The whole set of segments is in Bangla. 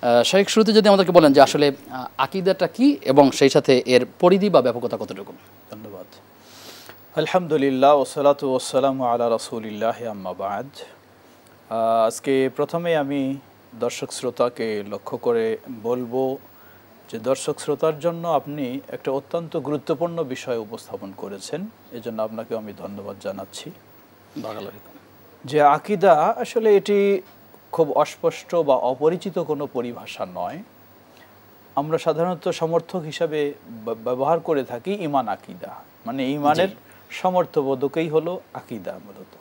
শাইখ শুরুতে যদি আমাদেরকে বলেন যে আসলে আকীদাটা কি এবং সেই সাথে এর পরিধি বা ব্যাপকতা কতটুকু। ধন্যবাদ। আলহামদুলিল্লাহ ওয়াসসালাতু ওয়াসসালামু আলা রাসূলিল্লাহি আম্মা বা'দ। আজকে প্রথমে আমি দর্শক শ্রোতাকে লক্ষ্য করে বলবো যে দর্শক শ্রোতার জন্য আপনি একটা অত্যন্ত গুরুত্বপূর্ণ বিষয় উপস্থাপন করেছেন, এজন্য আপনাকে আমি ধন্যবাদ জানাচ্ছি। যে আকীদা আসলে এটি খুব অস্পষ্ট বা অপরিচিত কোনো পরিভাষা নয়। আমরা সাধারণত সমর্থক হিসাবে ব্যবহার করে থাকি ঈমান আকীদা, মানে ঈমানের সমর্থবোধকই হলো আকীদা মূলত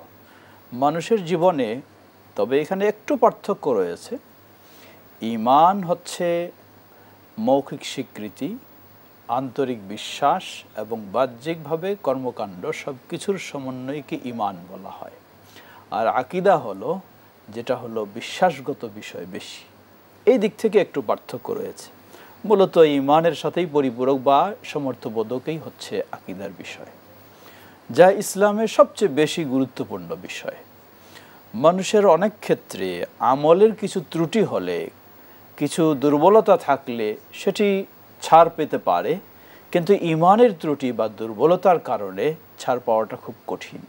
মানুষের জীবনে। তবে এখানে একটু পার্থক্য রয়েছে। ঈমান হচ্ছে মৌখিক স্বীকৃতি, আন্তরিক বিশ্বাস এবং বাহ্যিকভাবে কর্মকাণ্ড সব কিছুর সমন্বয়কে ঈমান বলা হয়। আর আকীদা হলো যেটা হলো বিশ্বাসগত বিষয় বেশি, এই দিক থেকে একটু পার্থক্য রয়েছে। মূলত ঈমানের সাথেই পরিপূরক বা সমর্থবোধকই হচ্ছে আকীদার বিষয়, যা ইসলামের সবচেয়ে বেশি গুরুত্বপূর্ণ বিষয়। মানুষের অনেক ক্ষেত্রে আমলের কিছু ত্রুটি হলে, কিছু দুর্বলতা থাকলে সেটি ছাড় পেতে পারে, কিন্তু ঈমানের ত্রুটি বা দুর্বলতার কারণে ছাড় পাওয়াটা খুব কঠিন।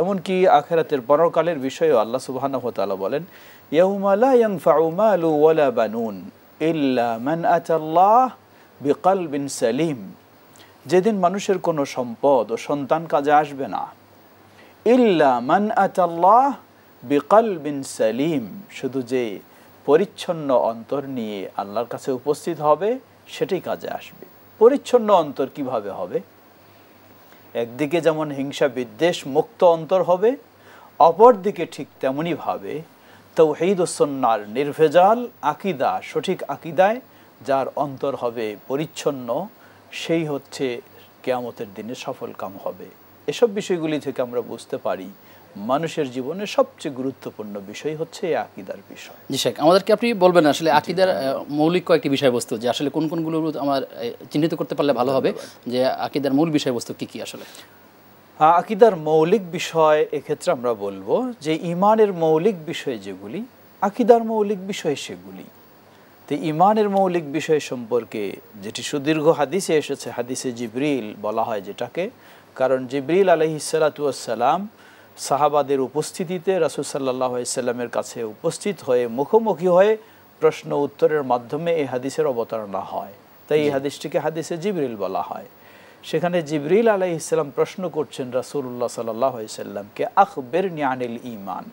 এমনকি আখিরাতের পরকালের বিষয়ে আল্লাহ সুবহানাহু ওয়া তাআলা বলেন, ইয়াউমা লা ইয়ানফাউ মালু ওয়ালা বানুন ইল্লা মান আতাল্লাহ বিকলবিন সালিম। যেদিন মানুষের কোনো সম্পদ ও সন্তান কাজে আসবে না, ইল্লা মান আতাল্লাহ বিকলবিন সালিম, শুধু যে পরিচ্ছন্ন অন্তর নিয়ে আল্লাহর কাছে উপস্থিত হবে সেটাই কাজে আসবে। পরিচ্ছন্ন অন্তর কিভাবে হবে? একদিকে যেমন হিংসা বিদ্বেষ মুক্ত অন্তর হবে, অপরদিকে ঠিক তেমনইভাবে তাওহীদ ও সুন্নাহর নির্ভেজাল আকীদা, সঠিক আকীদায় যার অন্তর হবে পরিচ্ছন্ন, সেই হচ্ছে কিয়ামতের দিনে সফল কাম হবে। এসব বিষয়গুলি থেকে আমরা বুঝতে পারি মানুষের জীবনে সবচেয়ে গুরুত্বপূর্ণ বিষয় হচ্ছে এই আকীদার বিষয়। জি শেখ, আমাদেরকে আপনি বলবেন আসলে আকীদার মৌলিক কয়েকটি বিষয়বস্তু, যে আসলে কোন কোনগুলো আমার চিহ্নিত করতে পারলে ভালো হবে, যে আকীদার মূল বিষয়বস্তু কি কি আসলে। আকীদার মৌলিক বিষয় এক্ষেত্রে আমরা বলবো যে ঈমানের মৌলিক বিষয় যেগুলি, আকীদার মৌলিক বিষয় সেগুলি। তো ঈমানের মৌলিক বিষয় সম্পর্কে যেটি সুদীর্ঘ হাদিসে এসেছে, হাদিসে জিবরিল বলা হয় যেটাকে, কারণ জিবরিল আলাইহিস সালাতু ওয়াস সালাম সাহাবাদের উপস্থিতিতে রাসূল সাল্লাল্লাহু আলাইহি সাল্লামের কাছে উপস্থিত হয়ে মুখোমুখি হয়ে প্রশ্ন উত্তরের মাধ্যমে এই হাদিসের অবতারণা হয়, তাই এই হাদিসটিকে হাদিসে জিবরিল বলা হয়। সেখানে জিবরিল আলাইহিস সালাম প্রশ্ন করছেন রাসূলুল্লাহ সাল্লাল্লাহু আলাইহি সাল্লামকে, আখবিরনি আনিল ঈমান,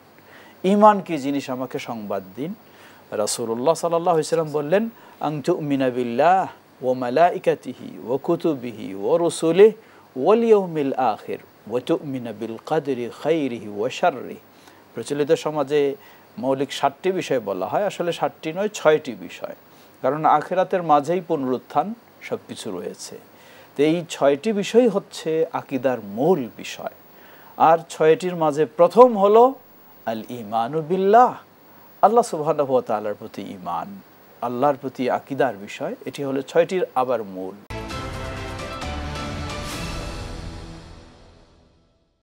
ঈমান কি জিনিস আমাকে সংবাদ দিন। রাসূলুল্লাহ সাল্লাল্লাহু আলাইহি সাল্লাম বললেন, আন তুমিনা বিল্লাহ ওয়া মালাইকাতিহি ওয়া কুতুবিহি ওয়া রুসুলিহি ওয়াল ইয়াউমিল আখির ওয়া তুমিনা বিল কদরি খাইরিহি ওয়া শাররিহি। প্রচলিত সমাজে মৌলিক 7টি বিষয় বলা হয়, আসলে 7টি নয় 6টি বিষয়, কারণ আখিরাতের মাঝেই পুনরুত্থান সব কিছু রয়েছে। তো এই 6টি বিষয় হচ্ছে আকীদার মূল বিষয়। আর 6টির মাঝে প্রথম হলো আল ঈমানু বিল্লাহ, আল্লাহ সুবহানাহু ওয়া তাআলার প্রতি ঈমান, আল্লাহর প্রতি আকীদার বিষয়, এটি হলো 6টির আবার মূল।